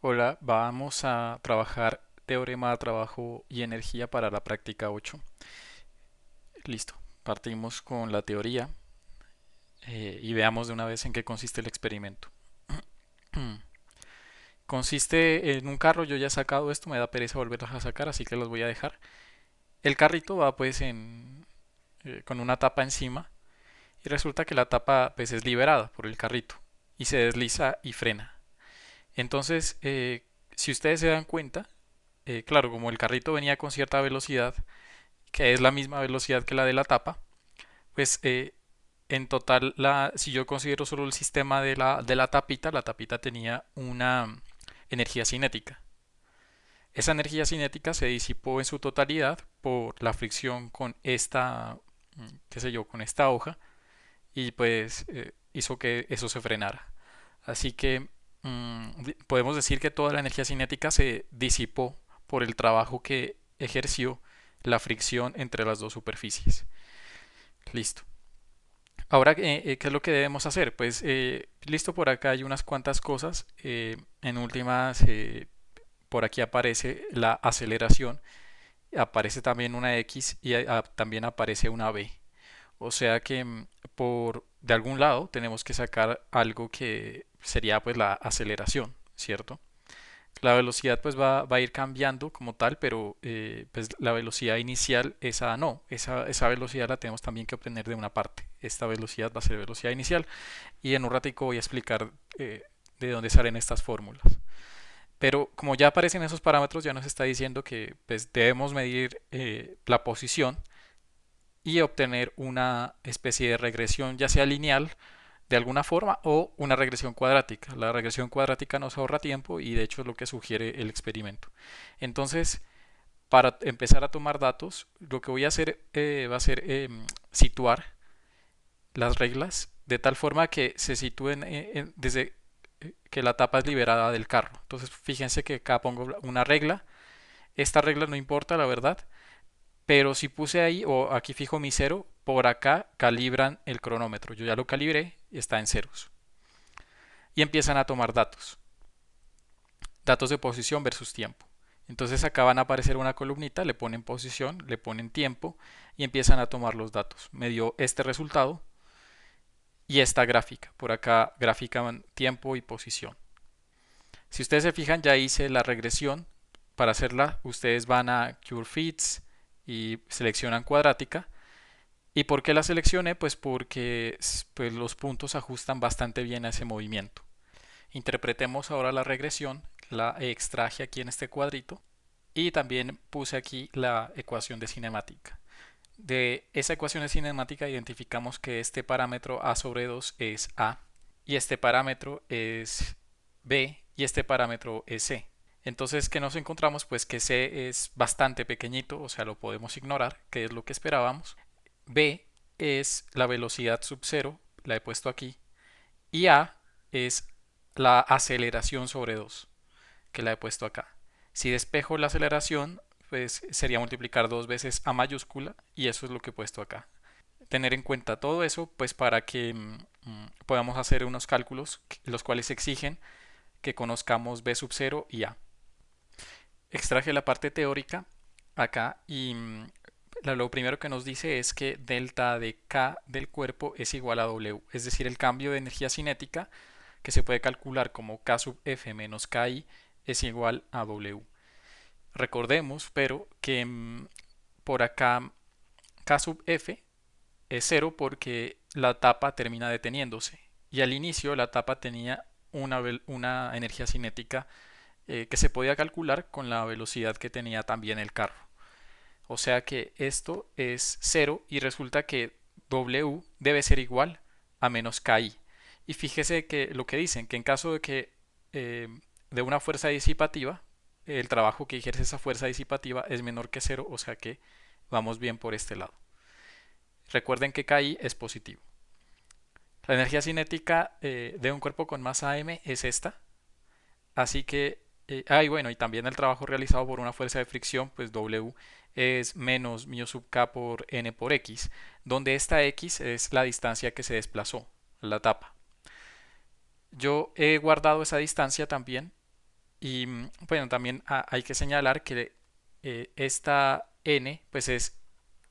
Hola, vamos a trabajar teorema de trabajo y energía para la práctica 8. Listo, partimos con la teoría y veamos de una vez en qué consiste el experimento. Consiste en un carro, yo ya he sacado esto, me da pereza volverlas a sacar, así que los voy a dejar. El carrito va pues con una tapa encima y resulta que la tapa pues es liberada por el carrito y se desliza y frena. Entonces, si ustedes se dan cuenta, claro, como el carrito venía con cierta velocidad, que es la misma velocidad que la de la tapa, pues en total, si yo considero solo el sistema de la tapita, la tapita tenía una energía cinética. Esa energía cinética se disipó en su totalidad por la fricción con esta, qué sé yo, con esta hoja y pues hizo que eso se frenara. Así que podemos decir que toda la energía cinética se disipó por el trabajo que ejerció la fricción entre las dos superficies. Listo. Ahora, ¿qué es lo que debemos hacer? Pues listo, por acá hay unas cuantas cosas. En últimas, por aquí aparece la aceleración, aparece también una X y también aparece una B. O sea que de algún lado tenemos que sacar algo que sería pues la aceleración, ¿cierto? La velocidad pues va a ir cambiando como tal, pero pues la velocidad inicial, esa no, esa velocidad la tenemos también que obtener de una parte. Esta velocidad va a ser velocidad inicial y en un ratico voy a explicar de dónde salen estas fórmulas. Pero como ya aparecen esos parámetros, ya nos está diciendo que pues, debemos medir la posición y obtener una especie de regresión, ya sea lineal de alguna forma o una regresión cuadrática. La regresión cuadrática nos ahorra tiempo y de hecho es lo que sugiere el experimento. Entonces, para empezar a tomar datos, lo que voy a hacer va a ser situar las reglas de tal forma que se sitúen desde que la tapa es liberada del carro. Entonces, fíjense que acá pongo una regla. Esta regla no importa, la verdad, pero si puse ahí o aquí fijo mi cero, por acá calibran el cronómetro. Yo ya lo calibré y está en ceros. Y empiezan a tomar datos. Datos de posición versus tiempo. Entonces acá van a aparecer una columnita, le ponen posición, le ponen tiempo y empiezan a tomar los datos. Me dio este resultado y esta gráfica. Por acá grafican tiempo y posición. Si ustedes se fijan, ya hice la regresión. Para hacerla, ustedes van a Cure Fits y seleccionan cuadrática. ¿Y por qué la seleccioné? Pues porque pues, los puntos ajustan bastante bien a ese movimiento. Interpretemos ahora la regresión, la extraje aquí en este cuadrito y también puse aquí la ecuación de cinemática. De esa ecuación de cinemática identificamos que este parámetro a sobre 2 es a y este parámetro es b y este parámetro es c. Entonces, ¿qué nos encontramos? Pues que c es bastante pequeñito, o sea, lo podemos ignorar, que es lo que esperábamos. B es la velocidad sub cero, la he puesto aquí, y a es la aceleración sobre 2 que la he puesto acá. Si despejo la aceleración, pues sería multiplicar dos veces a mayúscula y eso es lo que he puesto acá. Tener en cuenta todo eso, pues para que podamos hacer unos cálculos los cuales exigen que conozcamos b sub 0 y a. Extraje la parte teórica acá y lo primero que nos dice es que delta de K del cuerpo es igual a W, es decir, el cambio de energía cinética que se puede calcular como K sub F menos KI es igual a W. Recordemos, pero que por acá K sub F es cero porque la tapa termina deteniéndose y al inicio la tapa tenía una energía cinética que se podía calcular con la velocidad que tenía también el carro. O sea que esto es cero y resulta que W debe ser igual a menos KI. Y fíjese que lo que dicen, que en caso de que de una fuerza disipativa, el trabajo que ejerce esa fuerza disipativa es menor que cero, o sea que vamos bien por este lado. Recuerden que KI es positivo. La energía cinética de un cuerpo con masa m es esta, así que, y bueno, y también el trabajo realizado por una fuerza de fricción, pues W es menos mu sub k por n por x, donde esta x es la distancia que se desplazó, la tapa. Yo he guardado esa distancia también Y bueno, también hay que señalar que esta N pues es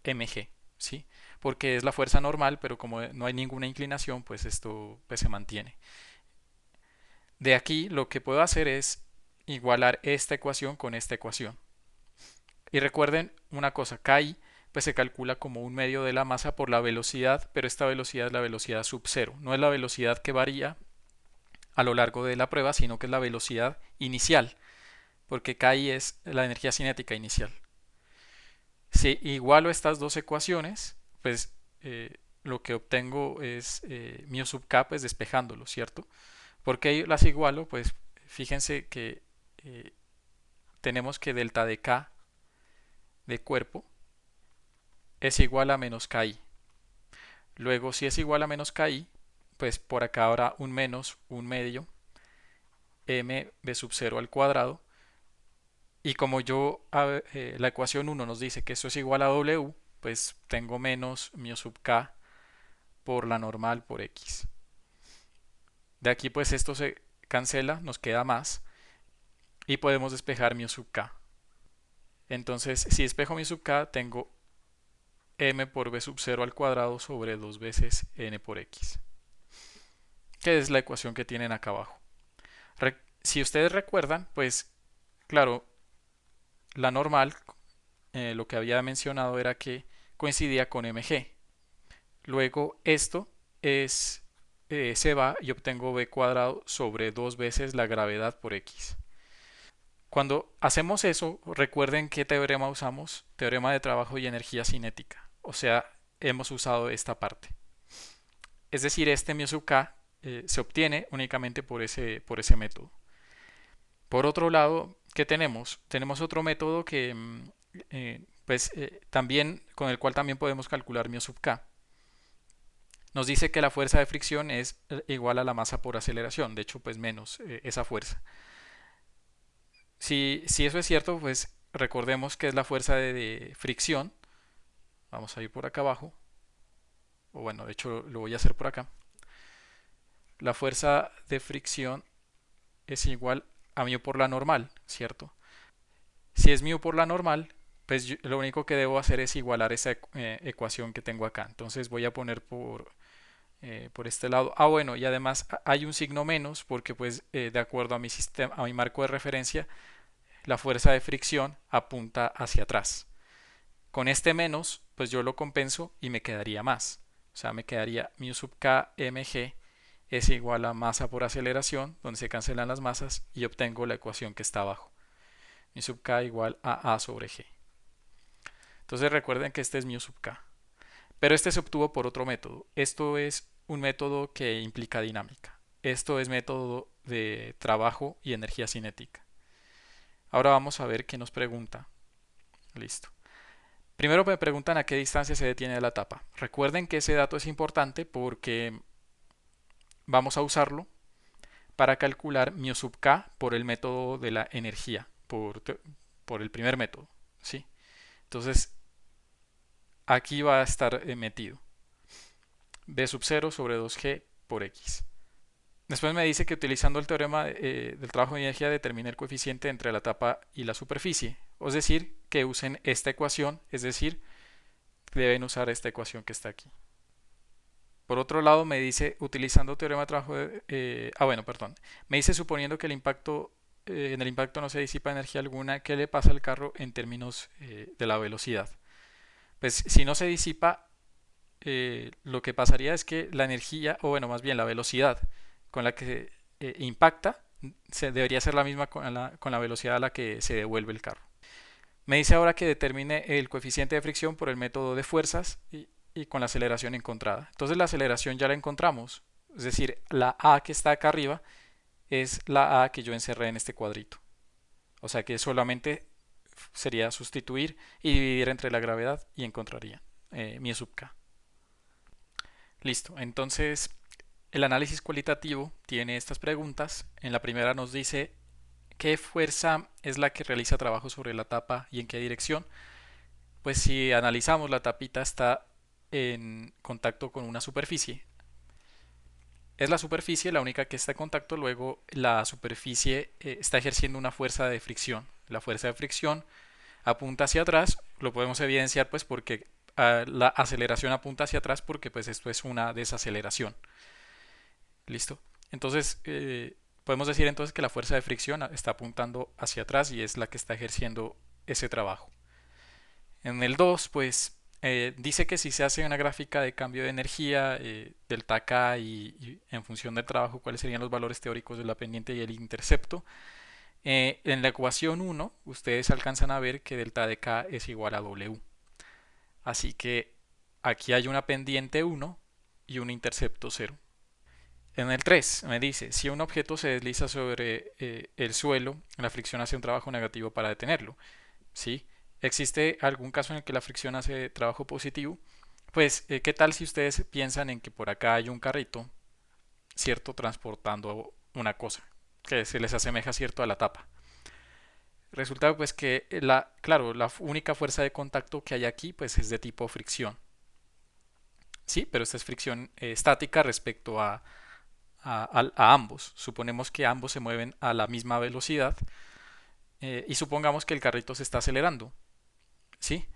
mg, ¿sí? Porque es la fuerza normal, pero como no hay ninguna inclinación, pues esto pues se mantiene. De aquí lo que puedo hacer es igualar esta ecuación con esta ecuación. Y recuerden una cosa, KI pues se calcula como un medio de la masa por la velocidad, pero esta velocidad es la velocidad sub cero, no es la velocidad que varía a lo largo de la prueba, sino que es la velocidad inicial, porque KI es la energía cinética inicial. Si igualo estas dos ecuaciones, pues lo que obtengo es mu sub k, pues despejándolo, ¿cierto? ¿Por qué las igualo? Pues fíjense que eh, tenemos que delta de k de cuerpo es igual a menos ki. Luego, si es igual a menos ki, pues por acá habrá un menos un medio m b sub 0 al cuadrado. Y como la ecuación 1 nos dice que eso es igual a w, pues tengo menos mu sub k por la normal por x. De aquí pues esto se cancela, nos queda más y podemos despejar mu sub k. Entonces, si despejo mu sub k, tengo m por b sub 0 al cuadrado sobre 2 veces n por x, que es la ecuación que tienen acá abajo. Si ustedes recuerdan, pues claro, la normal, lo que había mencionado era que coincidía con mg. Luego esto se va y obtengo b cuadrado sobre 2 veces la gravedad por x. Cuando hacemos eso, recuerden qué teorema usamos, teorema de trabajo y energía cinética. O sea, hemos usado esta parte. Es decir, este mu sub k se obtiene únicamente por ese método. Por otro lado, ¿qué tenemos? Tenemos otro método que también con el cual también podemos calcular mu sub k. Nos dice que la fuerza de fricción es igual a la masa por aceleración, de hecho pues menos esa fuerza. Si eso es cierto, pues recordemos que es la fuerza de fricción. Vamos a ir por acá abajo, o bueno, de hecho lo voy a hacer por acá. La fuerza de fricción es igual a mu por la normal, ¿cierto? Si es mu por la normal, pues lo único que debo hacer es igualar esa ecuación que tengo acá. Entonces voy a poner por este lado. Ah, bueno, y además hay un signo menos porque pues de acuerdo a mi sistema, a mi marco de referencia, la fuerza de fricción apunta hacia atrás. Con este menos, pues yo lo compenso y me quedaría más. O sea, me quedaría mu sub k mg es igual a masa por aceleración, donde se cancelan las masas, y obtengo la ecuación que está abajo. Mu sub k igual a sobre g. Entonces recuerden que este es mu sub k. Pero este se obtuvo por otro método. Esto es un método que implica dinámica. Esto es método de trabajo y energía cinética. Ahora vamos a ver qué nos pregunta. Listo. Primero me preguntan a qué distancia se detiene la tapa. Recuerden que ese dato es importante porque vamos a usarlo para calcular mu sub k por el método de la energía, por el primer método, ¿sí? Entonces aquí va a estar metido b sub 0 sobre 2g por x. Después me dice que utilizando el teorema del trabajo de energía determina el coeficiente entre la tapa y la superficie. Es decir, que usen esta ecuación, es decir, deben usar esta ecuación que está aquí. Por otro lado, me dice, utilizando teorema de trabajo bueno, perdón. Me dice, suponiendo que en el impacto no se disipa energía alguna, ¿qué le pasa al carro en términos de la velocidad? Pues si no se disipa, lo que pasaría es que la energía, o bueno, más bien la velocidad con la que impacta, debería ser la misma con la velocidad a la que se devuelve el carro. Me dice ahora que determine el coeficiente de fricción por el método de fuerzas y con la aceleración encontrada. Entonces la aceleración ya la encontramos, es decir, la A que está acá arriba es la A que yo encerré en este cuadrito. O sea que solamente sería sustituir y dividir entre la gravedad y encontraría mi sub k. Listo, entonces el análisis cualitativo tiene estas preguntas. En la primera nos dice qué fuerza es la que realiza trabajo sobre la tapa y en qué dirección. Pues si analizamos, la tapita está en contacto con una superficie. es la superficie la única que está en contacto, luego la superficie está ejerciendo una fuerza de fricción. La fuerza de fricción apunta hacia atrás, lo podemos evidenciar pues porque la aceleración apunta hacia atrás porque pues esto es una desaceleración. ¿Listo? Entonces, podemos decir entonces que la fuerza de fricción está apuntando hacia atrás y es la que está ejerciendo ese trabajo. En el 2 pues dice que si se hace una gráfica de cambio de energía, delta K y en función del trabajo, cuáles serían los valores teóricos de la pendiente y el intercepto. En la ecuación 1 ustedes alcanzan a ver que delta de K es igual a W. Así que aquí hay una pendiente 1 y un intercepto 0. En el 3 me dice, si un objeto se desliza sobre el suelo, la fricción hace un trabajo negativo para detenerlo. ¿Sí? ¿Existe algún caso en el que la fricción hace trabajo positivo? Pues, ¿qué tal si ustedes piensan en que por acá hay un carrito, ¿cierto? Transportando una cosa, que se les asemeja, ¿cierto?, a la tapa. Resulta pues que claro, la única fuerza de contacto que hay aquí pues es de tipo fricción. Sí, pero esta es fricción estática respecto a ambos. Suponemos que ambos se mueven a la misma velocidad y supongamos que el carrito se está acelerando. ¿Sí?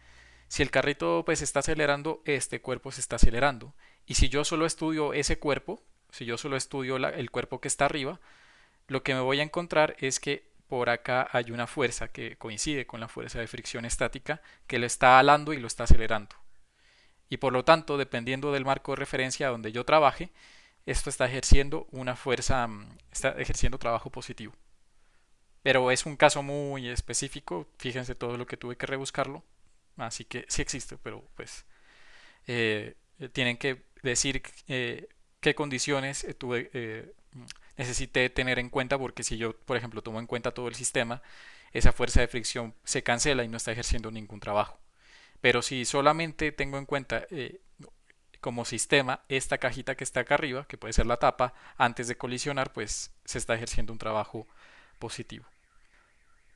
Si el carrito pues está acelerando, este cuerpo se está acelerando. Y si yo solo estudio ese cuerpo, si yo solo estudio el cuerpo que está arriba, lo que me voy a encontrar es que por acá hay una fuerza que coincide con la fuerza de fricción estática que lo está alando y lo está acelerando. Y por lo tanto, dependiendo del marco de referencia donde yo trabaje, esto está ejerciendo una fuerza, está ejerciendo trabajo positivo. Pero es un caso muy específico, fíjense todo lo que tuve que rebuscarlo, así que sí existe, pero pues tienen que decir qué condiciones necesité tener en cuenta, porque si yo, por ejemplo, tomo en cuenta todo el sistema, esa fuerza de fricción se cancela y no está ejerciendo ningún trabajo. Pero si solamente tengo en cuenta como sistema esta cajita que está acá arriba, que puede ser la tapa, antes de colisionar, pues se está ejerciendo un trabajo positivo.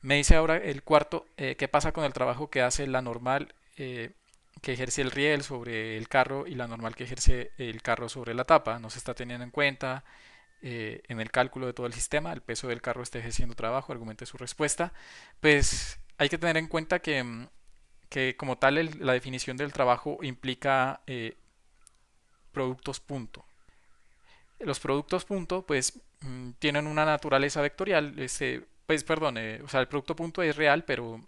Me dice ahora el cuarto, ¿qué pasa con el trabajo que hace la normal que ejerce el riel sobre el carro y la normal que ejerce el carro sobre la tapa? No se está teniendo en cuenta en el cálculo de todo el sistema, el peso del carro está ejerciendo trabajo, argumente su respuesta. Pues hay que tener en cuenta que como tal la definición del trabajo implica productos punto. Los productos punto pues tienen una naturaleza vectorial, pues perdón, o sea, el producto punto es real, pero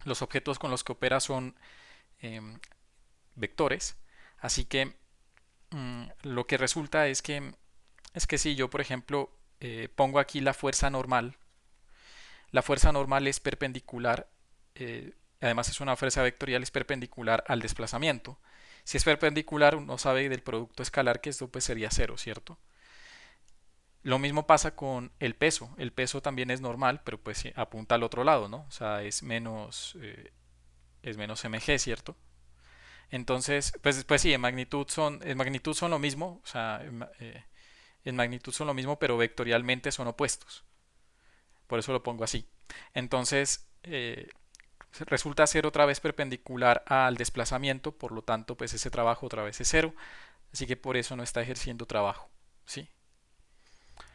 los objetos con los que opera son eh, vectores, así que lo que resulta es que si yo, por ejemplo, pongo aquí la fuerza normal es perpendicular, además es una fuerza vectorial, es perpendicular al desplazamiento. Si es perpendicular, uno sabe del producto escalar que esto pues sería cero, ¿cierto? Lo mismo pasa con el peso. El peso también es normal, pero pues sí, apunta al otro lado, ¿no? O sea, es menos mg, ¿cierto? Entonces, pues sí, en magnitud son lo mismo, o sea, en magnitud son lo mismo, pero vectorialmente son opuestos. Por eso lo pongo así. Entonces, resulta ser otra vez perpendicular al desplazamiento, por lo tanto, pues ese trabajo otra vez es cero, así que por eso no está ejerciendo trabajo, ¿sí?